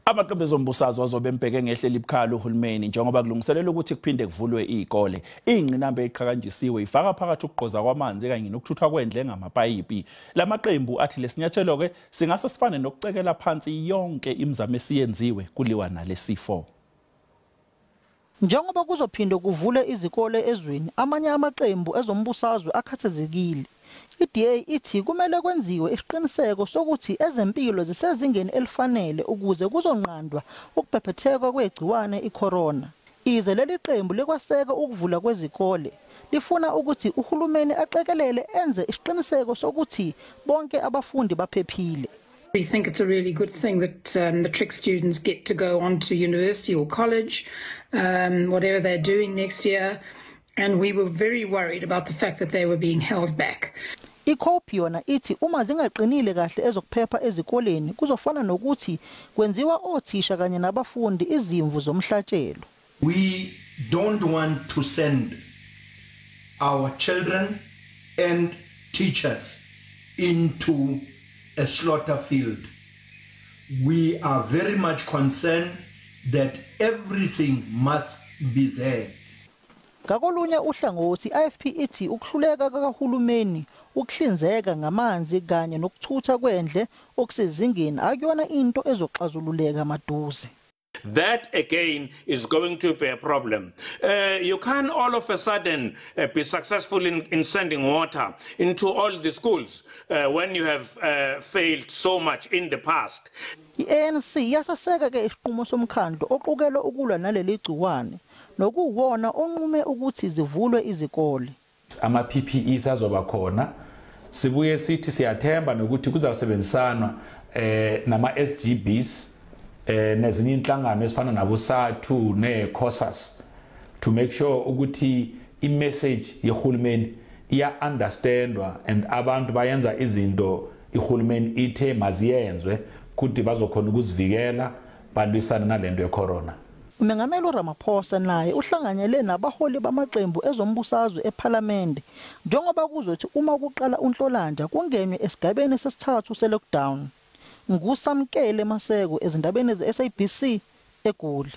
Amaqembu ezombusazwe azobe embheke ngehlo elibukhali uHulumeni njengoba kulungiselelwa ukuthi kuphinde kuvulwe izikole. Izingqinamba eziqhakanjisiwe zifaka phakathi ukugqoza kwamanzi kanye nokuthuthwa kwendle ngamapayipi. Lamaqembu athi lesinyathelo ke singase sifane nokucekela phansi yonke imizamo esiyenziwe kuliwa nalesifo. Njengoba kuzophinde kuvulwe izikole ezweni, amanye amaqembu ezombusazwe akhathazekile. I-DA ithi kumele kwenziwe isiqiniseko sokuthi ezempilo zisezingeni elifanele ukuze kuzonqandwa ukubhebhetheka kwegciwane icorona. Ize leli qembu likwaseka ukuvula kwezikole. Lifuna ukuthi uHulumeni aqekelele enze isiqiniseko sokuthi bonke abafundi baphephile. We think it's a really good thing that matric students get to go on to university or college, whatever they're doing next year. And we were very worried about the fact that they were being held back. Ikhophi yona ithi uma zingaqinile kahle ezokuphepha ezikoleni kuzofana nokuthi kwenziwa othisha kanye nabafundi izimvu zomhlatshelo. We don't want to send our children and teachers into a slaughter field. We are very much concerned that everything must be there. Ngakolunye uhlangothi IFP ithi ukuhluleka kaHulumeni ukuhlinzeka ngamanzi kanye nokuthutha kwendle okusezingeni akuyona into ezoxazululeka maduze. That again is going to be a problem. You can't all of a sudden be successful in sending water into all the schools when you have failed so much in the past. I-ANC yasaseka ke isiqumo somkhandlu oqukela ukulwa naleli gciwane nokuwona onqume ukuthi zivulwe izikole. Ama PPEs azoba khona. Sibuye sithi siyathemba nokuthi kuzasebenzisana nama SGBs nezinye inhlangano ezifana nabo SAThu neCOSAS to make sure ukuthi i-message yeHulumeni iya understandwa and abantu bayenza izinto iHulumeni ithe maziyenzwe kuthi bazokhona ukuzivikela balwisana nalento yecorona. Umengameli Ramaphosa naye uhlanganyele nabaholi bamaqembu ezombusazwe eParliament njengoba kuzothi uma kuqala uNhlolanja kungenwe esigabeni sesithathu selockdown. Ngusamkele Maseko ezindabeni ze SABC eGoli.